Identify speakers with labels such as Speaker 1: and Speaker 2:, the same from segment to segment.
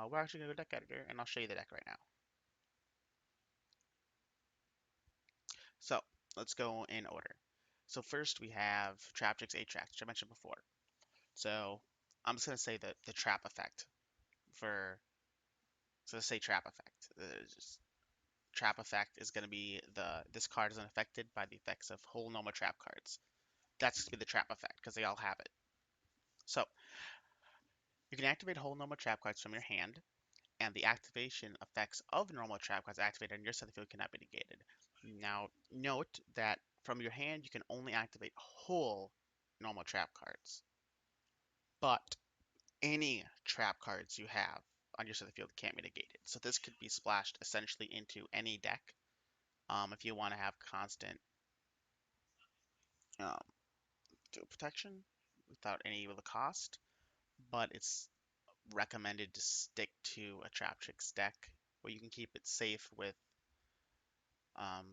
Speaker 1: we're actually going to go to deck editor, and I'll show you the deck right now. So let's go in order. So first we have Traptrix Atrax, which I mentioned before. So I'm just going to say the trap effect for, so let's say trap effect. Trap effect is going to be this card is unaffected by the effects of whole normal trap cards. That's going to be the trap effect because they all have it. So you can activate whole normal trap cards from your hand, and the activation effects of normal trap cards activated on your side of the field cannot be negated. Now, note that from your hand, you can only activate whole normal trap cards, but any trap cards you have on your side of the field can't be negated. So this could be splashed essentially into any deck if you want to have constant um, protection without any of the cost, but it's recommended to stick to a Traptrix deck where you can keep it safe with um,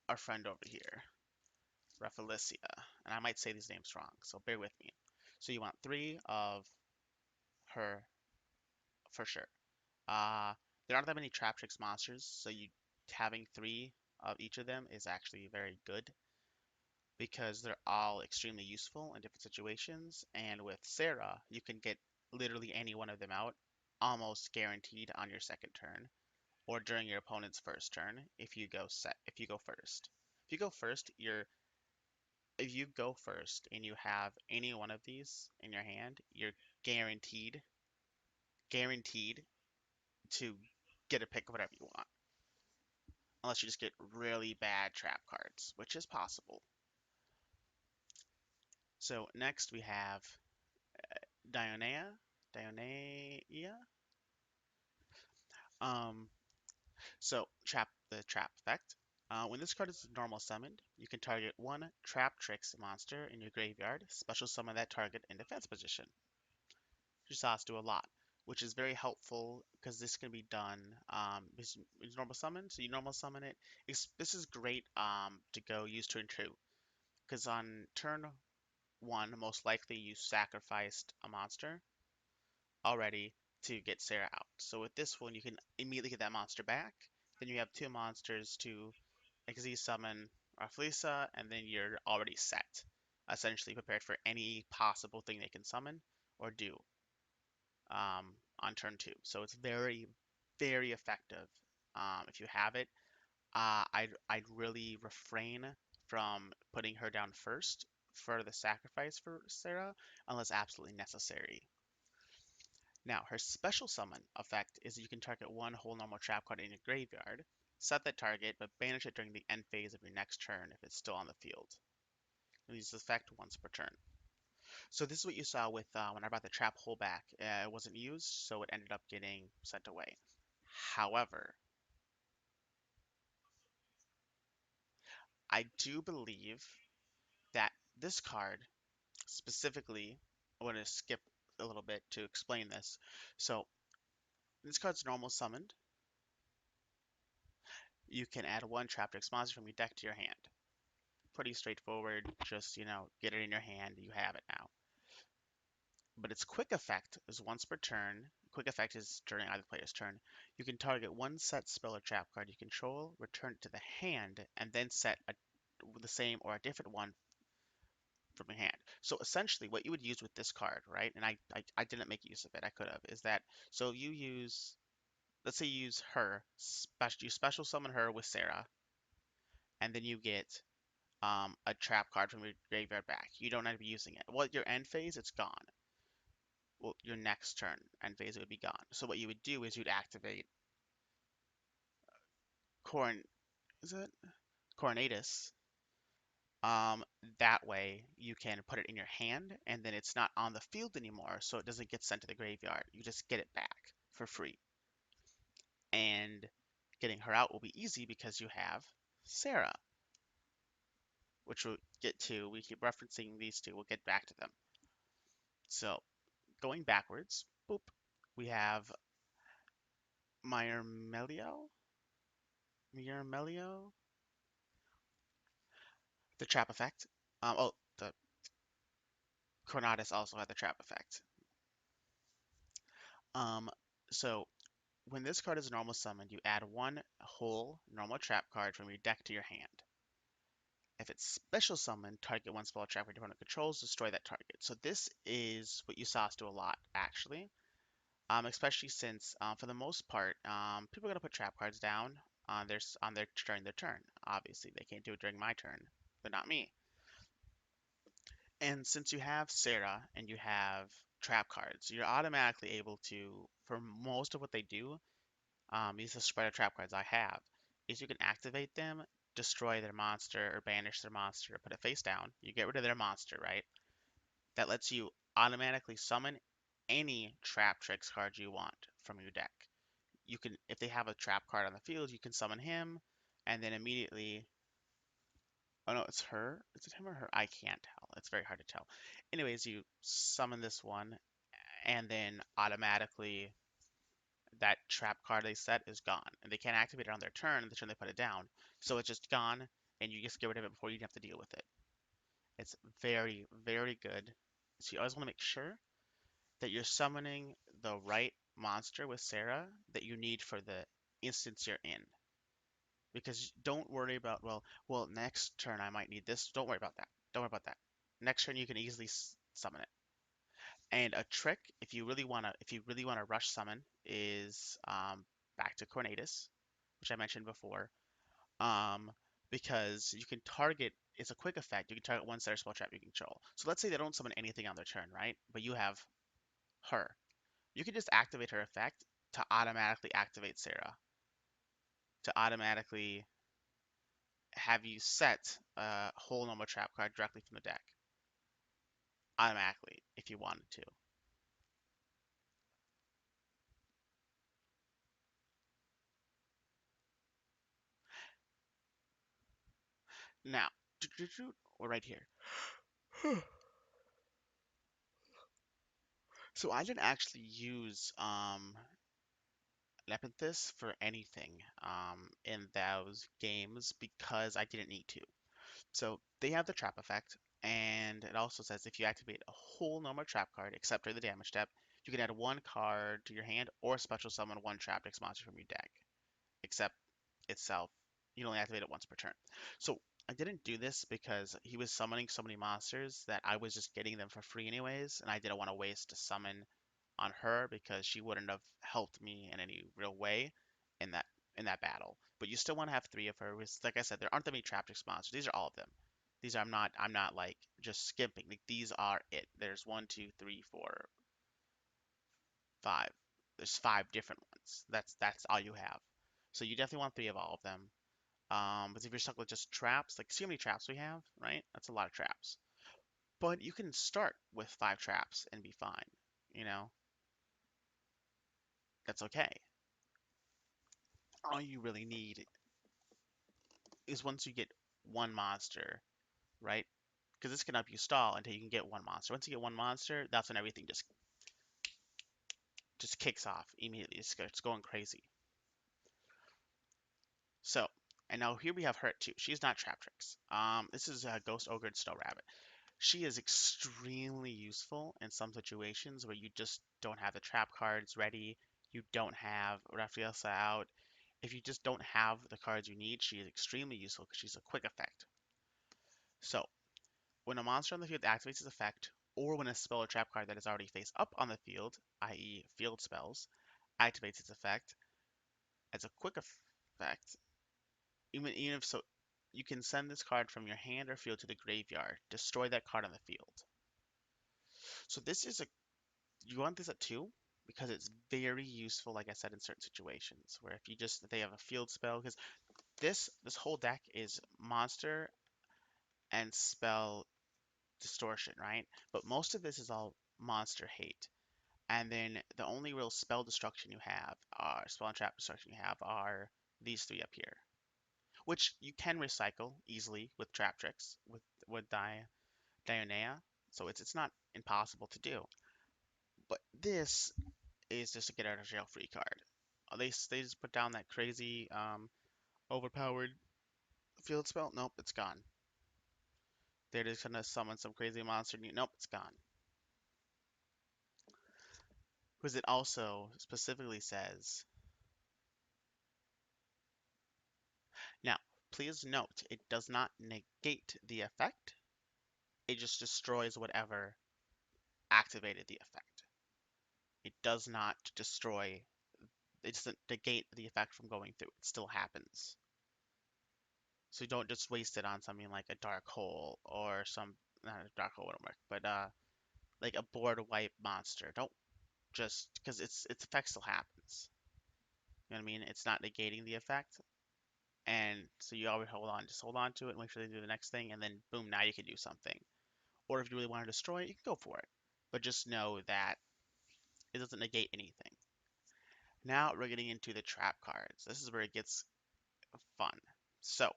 Speaker 1: our friend over here, Raffalesia, and I might say these names wrong, so bear with me. So you want 3 of her for sure. Uh, there aren't that many Traptrix monsters, so you having 3 of each of them is actually very good because they're all extremely useful in different situations. And with Sarah, you can get literally any one of them out almost guaranteed on your second turn or during your opponent's first turn if you go first. If you go first and you have any one of these in your hand, you're guaranteed to get a pick of whatever you want. Unless you just get really bad trap cards, which is possible. So next we have Dionea. Dionea. Um, so the trap effect. When this card is normal summoned, you can target one Traptrix monster in your graveyard, special summon that target in defense position. Just has to do a lot, which is very helpful because this can be done. It's normal summon, so you normal summon it. This is great to go use turn 2 because on turn 1, most likely you sacrificed a monster already to get Sarah out. So with this one, you can immediately get that monster back. Then you have 2 monsters to XZ summon Rafflesia, and then you're already set, essentially prepared for any possible thing they can summon or do on turn 2. So it's very, very effective if you have it. I'd really refrain from putting her down first for the sacrifice for Sarah unless absolutely necessary. Now, her special summon effect is that you can target one whole normal trap card in your graveyard, set that target, but banish it during the end phase of your next turn if it's still on the field. Use this effect once per turn. So this is what you saw with when I brought the trap hole back. It wasn't used, so it ended up getting sent away. However, I do believe that this card specifically, I want to skip a little bit to explain this. So this card's normal summoned. You can add one Traptrix monster from your deck to your hand. Pretty straightforward. Just, get it in your hand. You have it now. But its quick effect is once per turn. Quick effect is during either player's turn. You can target one set spell or trap card you control, return it to the hand, and then set the same or a different one from your hand. So essentially, what you would use with this card, right? And I didn't make use of it. I could have. Is that so? You use, let's say, you use her. You special summon her with Sarah, and then you get a trap card from your graveyard back. You don't end up using it. Well, your end phase, it's gone. Well, your next turn, end phase, it would be gone. So what you would do is you'd activate Corn, is it Coronatus? That way you can put it in your hand, and then it's not on the field anymore, so it doesn't get sent to the graveyard. You just get it back for free. And getting her out will be easy because you have Sarah, which we'll get to. We keep referencing these two. We'll get back to them. So going backwards, boop, we have Myrmelio, Myrmelio, the trap effect. Oh, Coronatus also had the trap effect. Um, so when this card is normal summoned, you add one whole normal trap card from your deck to your hand. If it's special summoned, target one spell trap your opponent controls, destroy that target. So this is what you saw us do a lot, actually. Especially since, for the most part, people are gonna put trap cards down on their during their turn. Obviously, they can't do it during my turn, but not me. And since you have Sarah and you have trap cards, you're automatically able to, for most of what they do, these are spreader trap cards I have, is you can activate them, destroy their monster, or banish their monster, or put it face down. You get rid of their monster, right? That lets you automatically summon any Traptrix card you want from your deck. You can, if they have a trap card on the field, you can summon him, and then immediately. Oh no, it's her. Is it him or her? I can't tell. It's very hard to tell. Anyways, you summon this one, and then automatically that trap card they set is gone, and they can't activate it on their turn. The turn they put it down, so it's just gone, and you just get rid of it before you have to deal with it. It's very, very good. So you always want to make sure that you're summoning the right monster with Sarah that you need for the instance you're in. Because don't worry about, well, next turn I might need this. Don't worry about that. Don't worry about that. Next turn you can easily summon it. And a trick, if you really wanna rush summon, is back to Cornatus, which I mentioned before. Um, because you can target. It's a quick effect. You can target one center spell trap you control. So let's say they don't summon anything on their turn, right? But you have her. You can just activate her effect to automatically activate Sarah. To automatically have you set a whole normal trap card directly from the deck. Automatically, if you wanted to. Now, we're right here. So I didn't actually use Nepenthes for anything in those games because I didn't need to. So they have the trap effect, and it also says if you activate a whole normal trap card except during the damage step, you can add one card to your hand or special summon one Traptrix monster from your deck. Except itself, you only activate it once per turn. So I didn't do this because he was summoning so many monsters that I was just getting them for free anyways, and I didn't want to waste a summon on her because she wouldn't have helped me in any real way in that battle. But you still want to have three of her. Because, like I said, there aren't that many Traptrix monsters. These are all of them. These are, I'm not like just skimping. Like these are it. There's one, two, three, four, five. There's five different ones. That's all you have. So you definitely want three of all of them. But if you're stuck with just traps, like see how many traps we have, right? That's a lot of traps. But you can start with five traps and be fine. You know, that's okay. All you really need is once you get one monster, right? Because this can help you stall until you can get one monster. Once you get one monster, that's when everything just kicks off immediately. It's going crazy. So, and now here we have her too. She's not Traptrix. This is Ghost Ogre and Snow Rabbit. She is extremely useful in some situations where you just don't have the trap cards ready. You don't have Rafielsa out. If you just don't have the cards you need, she is extremely useful because she's a quick effect. So, when a monster on the field activates its effect, or when a spell or trap card that is already face up on the field, i.e., field spells, activates its effect as a quick effect, even if so, you can send this card from your hand or field to the graveyard, destroy that card on the field. So this is a you want this at two because it's very useful, like I said, in certain situations where if they have a field spell, because this whole deck is monster and spell distortion, right? But most of this is all monster hate. And then the only real spell destruction you have, spell and trap destruction you have, are these three up here, which you can recycle easily with Traptrix, with Dionea. So it's not impossible to do. But this is just a get out of jail free card. They just put down that crazy overpowered field spell. Nope, it's gone. They're just gonna summon some crazy monster. Nope, it's gone. Because it also specifically says, now, please note, it does not negate the effect, it just destroys whatever activated the effect. It does not destroy, it doesn't negate the effect from going through. It still happens. So you don't just waste it on something like a dark hole or not a dark hole wouldn't work, but like a board wipe monster. Don't just, because its effect still happens. You know what I mean? It's not negating the effect, and so you always just hold on to it and wait for them to do the next thing, and then boom, now you can do something. Or if you really want to destroy it, you can go for it. But just know that it doesn't negate anything. Now we're getting into the trap cards. This is where it gets fun. So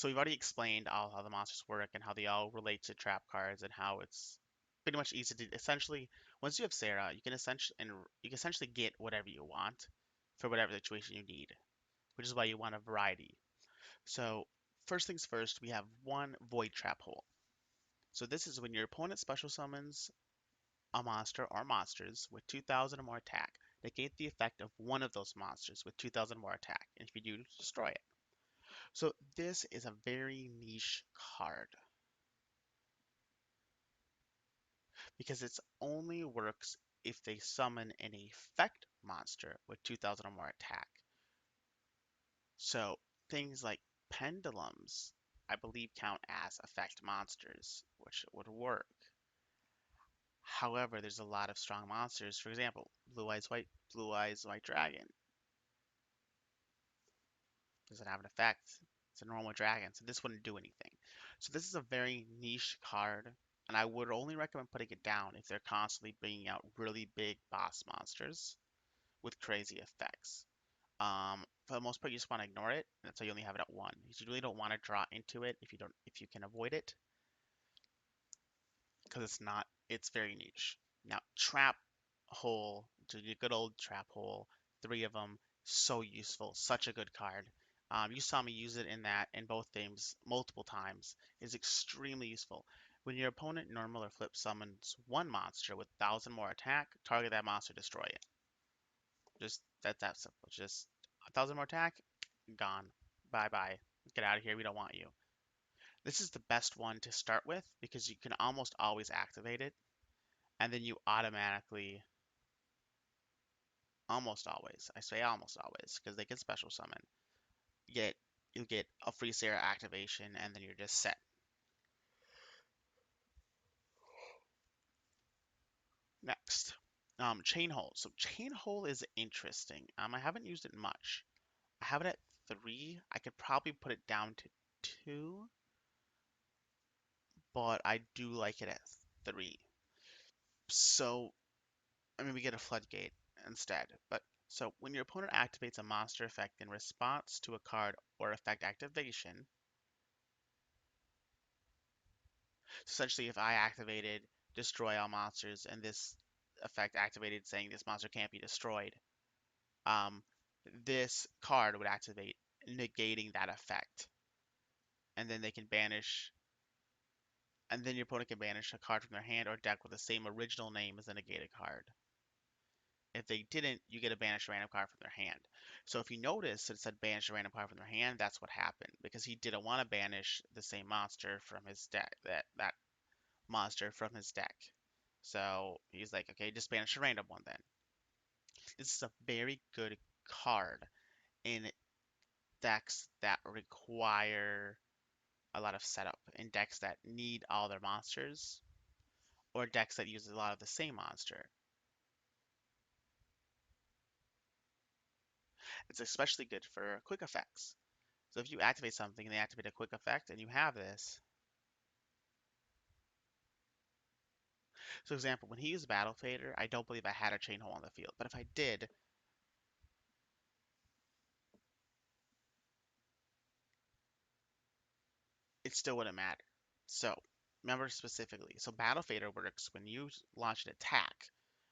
Speaker 1: we've already explained all how the monsters work and how they all relate to trap cards and how it's pretty much easy to essentially once you have Sarah, you can essentially get whatever you want for whatever situation you need, which is why you want a variety. So first things first, we have one void trap hole. So this is when your opponent special summons a monster or monsters with 2000 or more attack. Negate the effect of one of those monsters with 2000 or more attack, and if you do, destroy it. So this is a very niche card because it only works if they summon an effect monster with 2000 or more attack. So things like pendulums, I believe, count as effect monsters, which would work. However, there's a lot of strong monsters. For example, Blue Eyes White Dragon doesn't have an effect. It's a normal dragon, so this wouldn't do anything. So this is a very niche card, and I would only recommend putting it down if they're constantly bringing out really big boss monsters with crazy effects. For the most part, you just want to ignore it, and that's why you only have it at one. Because you really don't want to draw into it if you can avoid it, because it's very niche. Now, trap hole, to the good old trap hole, three of them, so useful, such a good card. You saw me use it in both games multiple times. It's extremely useful. When your opponent normal or flip summons one monster with 1000 more attack, target that monster, destroy it. Just that's that simple. Just 1000 more attack, gone. Bye bye. Get out of here. We don't want you. This is the best one to start with because you can almost always activate it, and then you automatically, almost always, I say almost always, because they can special summon, get you get a free Sarah activation, and then you're just set. Next, Chain Hole. So Chain Hole is interesting. I haven't used it much. I have it at 3. I could probably put it down to 2, but I do like it at 3. So I mean, we get a floodgate instead. But so when your opponent activates a monster effect in response to a card or effect activation, essentially if I activated destroy all monsters and this effect activated saying this monster can't be destroyed, um, this card would activate negating that effect. And then they can banish, and then your opponent can banish a card from their hand or deck with the same original name as the negated card. If they didn't, you get a banished random card from their hand. So if you notice it said banish a random card from their hand, that's what happened because he didn't want to banish the same monster from his deck, that monster from his deck. So he's like, okay, just banish a random one then. This is a very good card in decks that require a lot of setup, in decks that need all their monsters, or decks that use a lot of the same monster. It's especially good for quick effects. So if you activate something and they activate a quick effect and you have this, so example, when he used Battle Fader, I don't believe I had a chain hole on the field, but if I did, it still wouldn't matter. So remember specifically, so Battle Fader works when you launch an attack,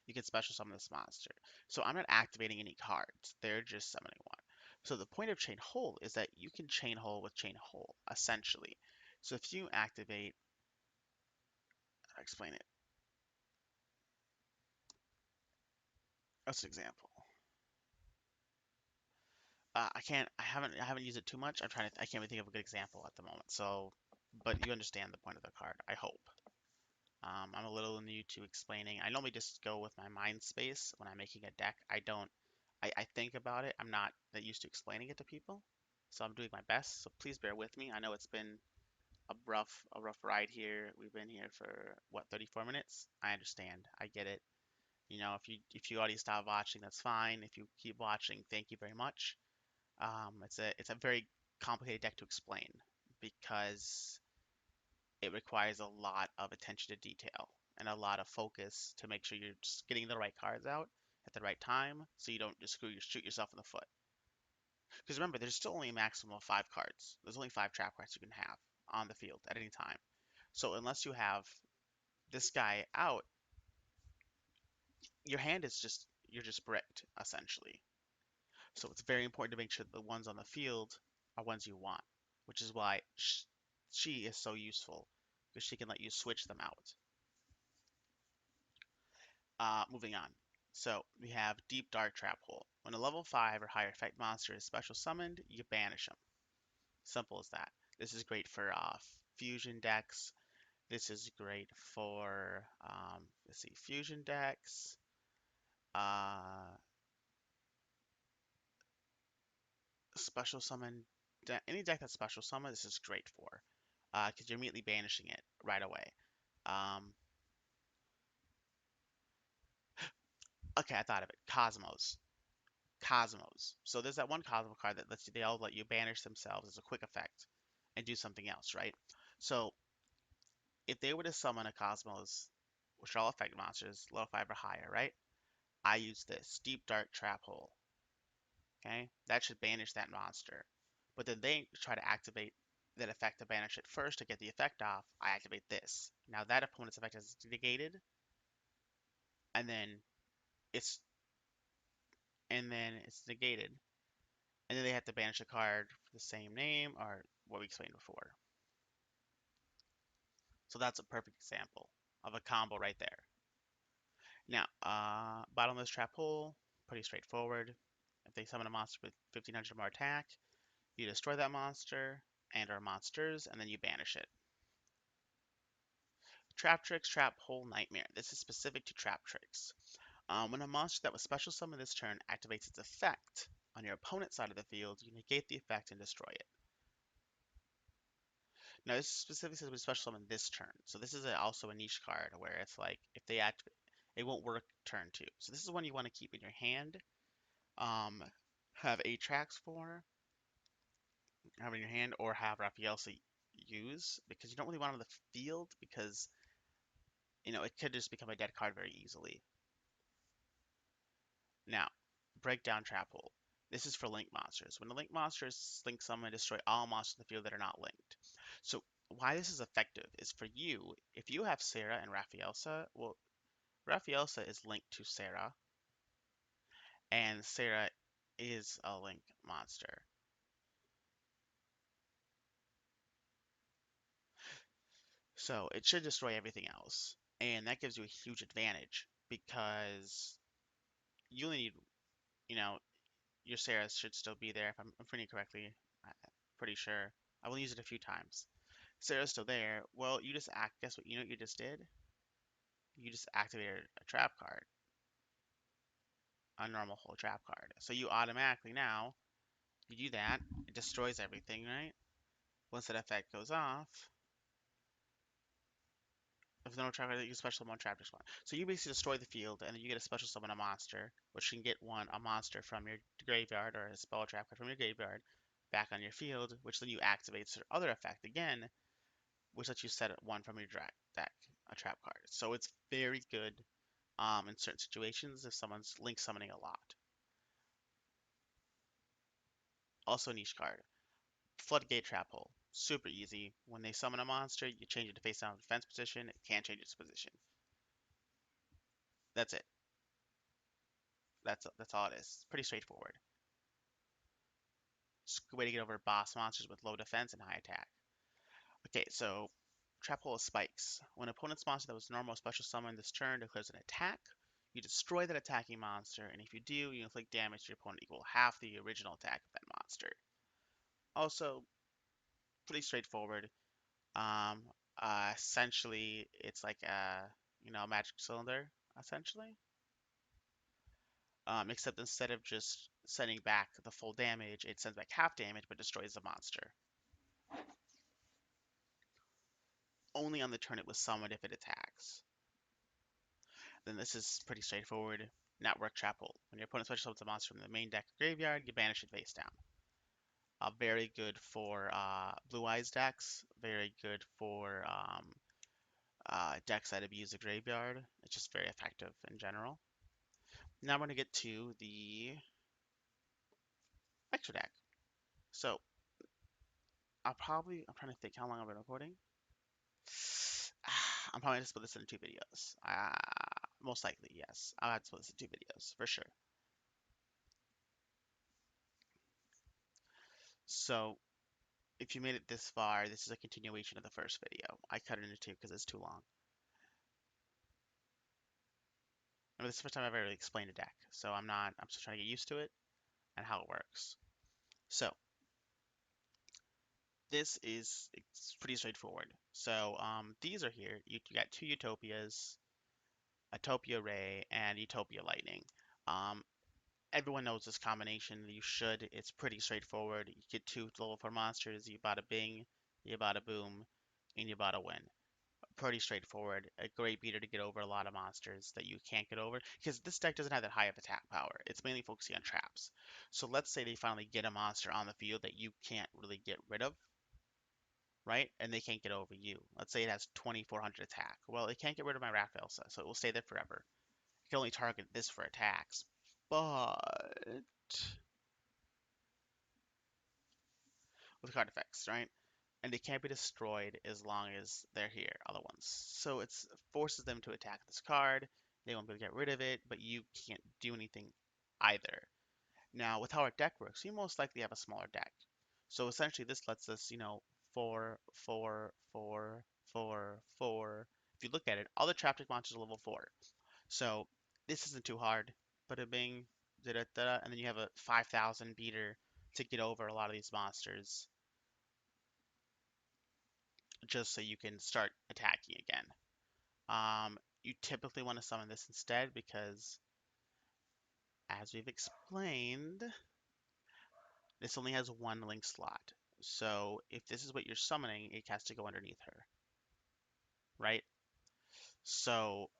Speaker 1: you can special summon this monster. So I'm not activating any cards, they're just summoning one. So the point of Chain Hole is that you can Chain Hole with Chain Hole, essentially. So if you activate, I'll explain it. That's an example. I haven't used it too much. I can't even think of a good example at the moment. So, but you understand the point of the card, I hope. I'm a little new to explaining. I normally just go with my mind space when I'm making a deck. I think about it. I'm not that used to explaining it to people. So I'm doing my best. So please bear with me. I know it's been a rough ride here. We've been here for what, 34 minutes? I understand. I get it. You know, if you already stop watching, that's fine. If you keep watching, thank you very much. It's a very complicated deck to explain because it requires a lot of attention to detail and a lot of focus to make sure you're just getting the right cards out at the right time so you don't just shoot yourself in the foot. Because remember, there's still only a maximum of 5 cards. There's only 5 trap cards you can have on the field at any time. So unless you have this guy out, your hand is just you're just bricked essentially. So it's very important to make sure the ones on the field are ones you want, which is why she is so useful because she can let you switch them out. Moving on. So we have Deep Dark Trap Hole. When a level 5 or higher effect monster is special summoned, you banish them. Simple as that. This is great for fusion decks. This is great for, let's see, fusion decks. Uh, special summon, any deck that's special summon, this is great for. Because you're immediately banishing it right away. Um, okay, I thought of it. Cosmos. Cosmos. So there's that one Cosmo card that lets you, they all let you banish themselves as a quick effect and do something else, right? So if they were to summon a Cosmos, which are all effect monsters, level 5 or higher, right? I use this Deep Dark Trap Hole. Okay, that should banish that monster. But then they try to activate that effect to banish it first to get the effect off. I activate this. Now that opponent's effect is negated, and then it's it's negated, and then they have to banish a card for the same name or what we explained before. So that's a perfect example of a combo right there. Now, bottomless trap hole, pretty straightforward. If they summon a monster with 1500 more attack, you destroy that monster and or monsters, and then you banish it. Traptrix, Trap Hole, Nightmare. This is specific to Traptrix. When a monster that was special summoned this turn activates its effect on your opponent's side of the field, you negate the effect and destroy it. Now, this specifically says we special summon this turn. So this is also a niche card where it's like if they activate, it won't work turn 2. So this is one you want to keep in your hand. Um, have 8 tracks for, have in your hand, or have Raphael use because you don't really want it on the field because it could just become a dead card very easily. Now, breakdown trap hole. This is for link monsters. When the link monster is link summon, destroy all monsters in the field that are not linked. So why this is effective is for you, if you have Sarah and Raphaelsa, well, Raphaelsa is linked to Sarah, and Sarah is a link monster. So it should destroy everything else. And that gives you a huge advantage because you only need, you know, your Sarah should still be there if I'm printing correctly. I'm pretty sure. I will use it a few times. Sarah's still there. Well, you just act. Guess what? You know what you just did? You just activated a trap card, a normal whole trap card. So you automatically now, you do that, it destroys everything, right? Once that effect goes off, if no trap card, you special summon trap one. So you basically destroy the field, and then you get a special summon a monster, which can get a monster from your graveyard or a spell trap card from your graveyard back on your field, which then you activate their other effect again, which lets you set one from your deck, a trap card. So it's very good in certain situations if someone's link summoning a lot. Also a niche card. Floodgate Trap Hole. Super easy. When they summon a monster, you change it to face down defense position. It can't change its position. That's it. That's all it is. It's pretty straightforward. It's a good way to get over boss monsters with low defense and high attack. Okay, so Trap Hole is spikes. When an opponent's monster that was normal special summon this turn declares an attack, You destroy that attacking monster, and if you do, you inflict damage to your opponent equal half the original attack of that monster. Also, pretty straightforward. Um, Essentially, it's like a magic cylinder, essentially. Except instead of just sending back the full damage, it sends back half damage but destroys the monster. Only on the turn it was summoned if it attacks. Then this is pretty straightforward. Network Chapel. When your opponent special summons a monster from the main deck or graveyard, you banish it face down. Very good for Blue Eyes decks. Very good for decks that abuse the graveyard. It's just very effective in general. Now I'm going to get to the extra deck. So I'm trying to think how long I've been recording. I'm probably going to split this into 2 videos. Most likely, yes. I'll have to split this into 2 videos for sure. So if you made it this far, this is a continuation of the first video. I cut it into 2 because it's too long. I mean, this is the first time I've ever really explained a deck, so I'm still trying to get used to it and how it works. So it's pretty straightforward. So these are here. You got 2 Utopias, Utopia Ray, and Utopia Lightning. Um, Everyone knows this combination. You should. It's pretty straightforward. You get 2 level 4 monsters. You bada bing, you bada boom, and you bada win. Pretty straightforward. A great beater to get over a lot of monsters that you can't get over because this deck doesn't have that high of attack power. It's mainly focusing on traps. So let's say they finally get a monster on the field that you can't really get rid of, right? And they can't get over you. Let's say it has 2400 attack. Well, it can't get rid of my Raphaelsa, so it will stay there forever. It can only target this for attacks. But with card effects, right? And they can't be destroyed as long as they're here, other ones. So it forces them to attack this card. They won't be able to get rid of it, but you can't do anything either. Now, with how our deck works, we most likely have a smaller deck. So essentially, this lets us, 4, 4, 4, 4, 4. If you look at it, all the Traptrix monsters are level 4. So this isn't too hard. Bada bing, da da da, and then you have a 5,000 beater to get over a lot of these monsters, just so you can start attacking again. You typically want to summon this instead because, as we've explained, this only has 1 link slot. So if this is what you're summoning, it has to go underneath her, right? So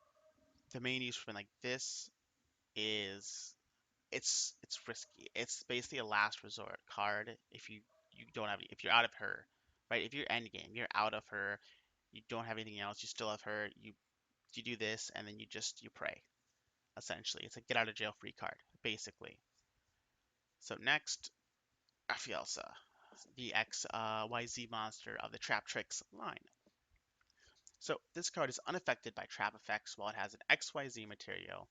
Speaker 1: the main use for like this is it's risky. It's basically a last resort card if you don't have if you're out of her, right? If you're end game, you're out of her, you don't have anything else, you still have her, you do this and then you pray. Essentially, it's a get out of jail free card, basically. So next, Raphaelsa, the XYZ monster of the Traptrix line. So this card is unaffected by trap effects while it has an XYZ material.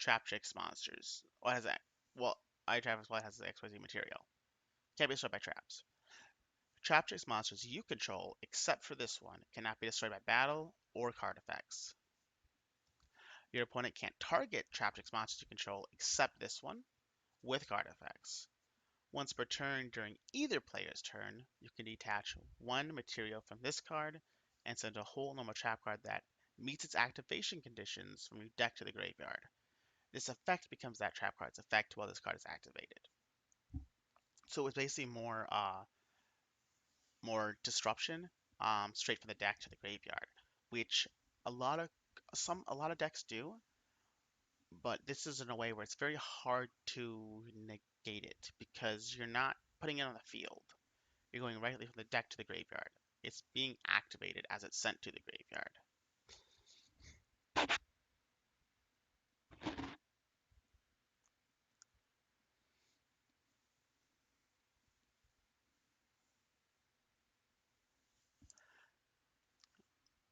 Speaker 1: Traptrix monsters. Well, it has a well, I trap while it has the XYZ material. Can't be destroyed by traps. Traptrix monsters you control, except for this one, cannot be destroyed by battle or card effects. Your opponent can't target Traptrix monsters you control, except this one, with card effects. Once per turn during either player's turn, you can detach 1 material from this card and send a whole normal trap card that meets its activation conditions from your deck to the graveyard. This effect becomes that trap card's effect while this card is activated. So it's basically more disruption straight from the deck to the graveyard, which a lot of a lot of decks do, but this is in a way where it's very hard to negate it because you're not putting it on the field. You're going directly from the deck to the graveyard. It's being activated as it's sent to the graveyard.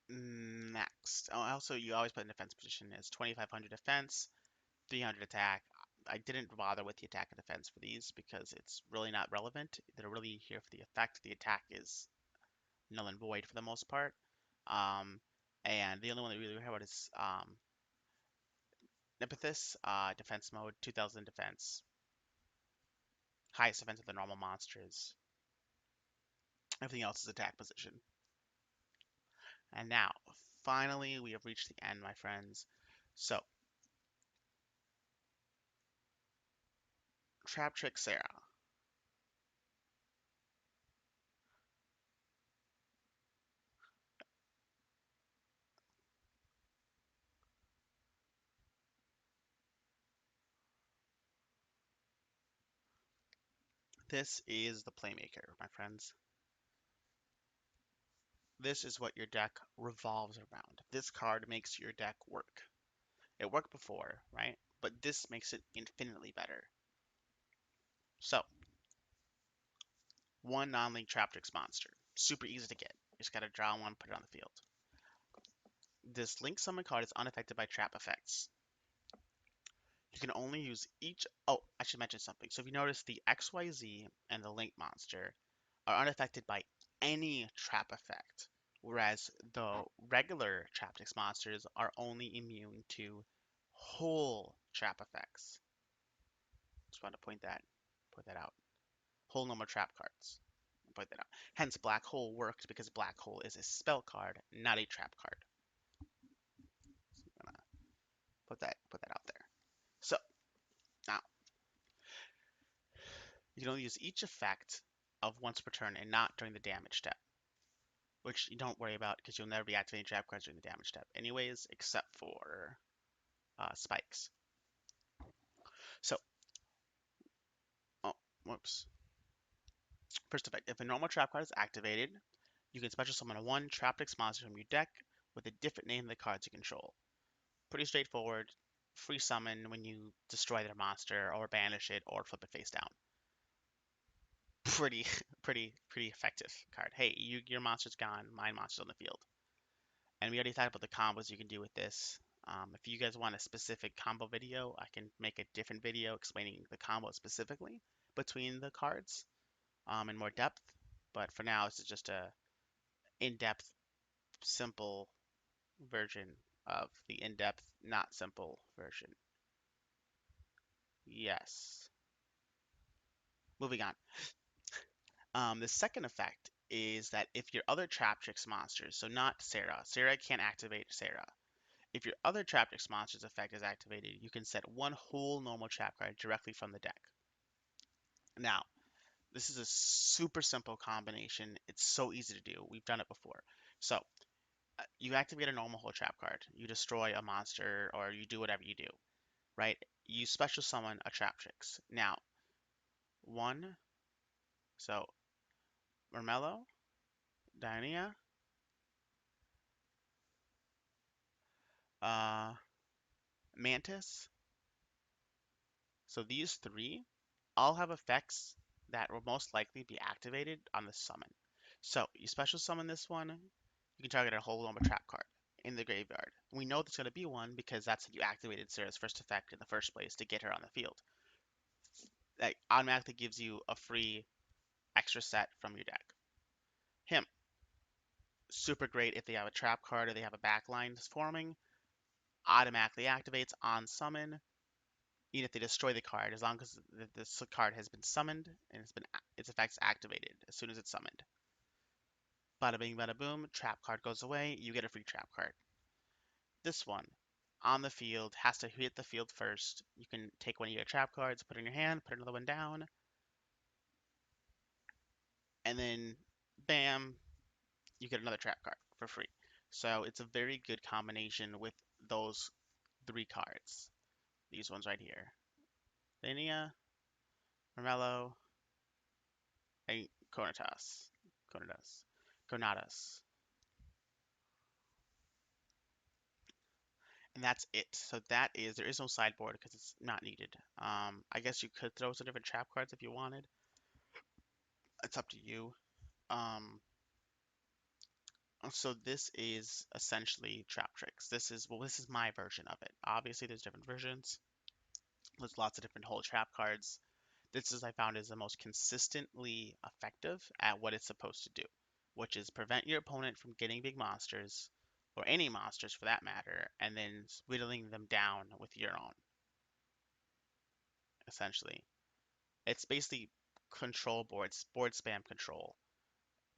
Speaker 1: Next, also you always put in defense position is 2500 defense, 300 attack. I didn't bother with the attack and defense for these because it's really not relevant. They're really here for the effect. The attack is null and void for the most part. And the only one that we really care about is Nepithys, defense mode, 2000 defense. Highest defense of the normal monsters. Everything else is attack position. And now, finally, we have reached the end, my friends. So, Traptrix Sarah. This is the Playmaker, my friends. This is what your deck revolves around. This card makes your deck work. It worked before, right? But this makes it infinitely better. So, one non-link Traptrix monster. Super easy to get. You just gotta draw one, put it on the field. This link summon card is unaffected by trap effects. You can only use each. Oh, I should mention something. So if you notice, the XYZ and the link monster are unaffected by any trap effect, whereas the regular Traptrix monsters are only immune to whole trap effects. Just want to point that out. Whole normal trap cards. Point that out. Hence, Black Hole works because Black Hole is a spell card, not a trap card. So I'm gonna put that out there. So now you can only use each effect of once per turn and not during the damage step, which you don't worry about because you'll never be activating trap cards during the damage step anyways, except for spikes. So, oh, whoops. First effect, if a normal trap card is activated, you can special summon one Traptrix monster from your deck with a different name than the cards you control. Pretty straightforward. Free summon when you destroy their monster or banish it or flip it face down. Pretty, pretty effective card. Hey, your monster's gone, my monster's on the field. And we already talked about the combos you can do with this. If you guys want a specific combo video, I can make a different video explaining the combo specifically between the cards in more depth. But for now, this is just a in-depth, simple version of the in-depth, not simple version. Yes. Moving on. The second effect is that if your other Traptrix monsters, so not Sarah, Sarah can't activate Sarah. If your other Traptrix monster's effect is activated, you can set one whole normal trap card directly from the deck. Now, this is a super simple combination. It's so easy to do. We've done it before. So, you activate a normal whole trap card, you destroy a monster, or you do whatever you do, right? You special summon a Traptrix. Now, one, so Mermello, Diania, uh, Mantis. So these three all have effects that will most likely be activated on the summon. So you special summon this one, you can target a whole normal trap card in the graveyard. We know there's going to be one because that's how you activated Sarah's first effect in the first place to get her on the field. That automatically gives you a free extra set from your deck. Him, super great if they have a trap card or they have a backline forming, automatically activates on summon, even if they destroy the card, as long as this card has been summoned and its effects activated as soon as it's summoned. Bada bing, bada boom, trap card goes away, you get a free trap card. This one, on the field, has to hit the field first. You can take one of your trap cards, put it in your hand, put another one down, and then bam, you get another trap card for free. So it's a very good combination with those three cards. These ones right here. Linnea, Mermello, and Cornatas. Cornatas. Cornatas. And that's it. So there is no sideboard because it's not needed. I guess you could throw some different trap cards if you wanted. It's up to you. Um, so this is essentially Traptrix. This is my version of it. Obviously, there's different versions. There's lots of different whole trap cards. This is I found is the most consistently effective at what it's supposed to do, which is prevent your opponent from getting big monsters or any monsters for that matter, and then whittling them down with your own, essentially. It's basically control boards, board spam control,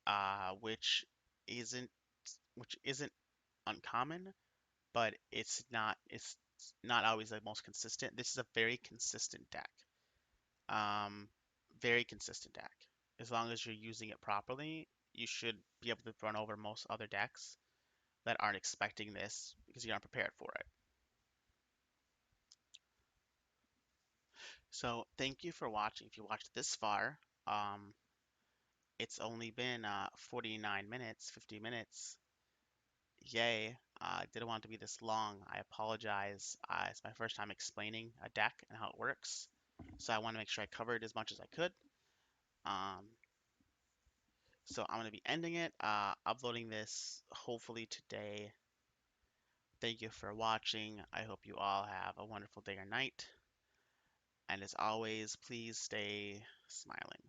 Speaker 1: uh, which isn't which isn't uncommon, but it's not always the most consistent. This is a very consistent deck. Um, Very consistent deck. As long as you're using it properly, you should be able to run over most other decks that aren't expecting this because you aren't prepared for it. So thank you for watching. If you watched this far, it's only been 49 minutes, 50 minutes. Yay. I didn't want it to be this long. I apologize. It's my first time explaining a deck and how it works. So I want to make sure I covered as much as I could. Um, so I'm going to be ending it, uploading this hopefully today. Thank you for watching. I hope you all have a wonderful day or night. And as always, please stay smiling.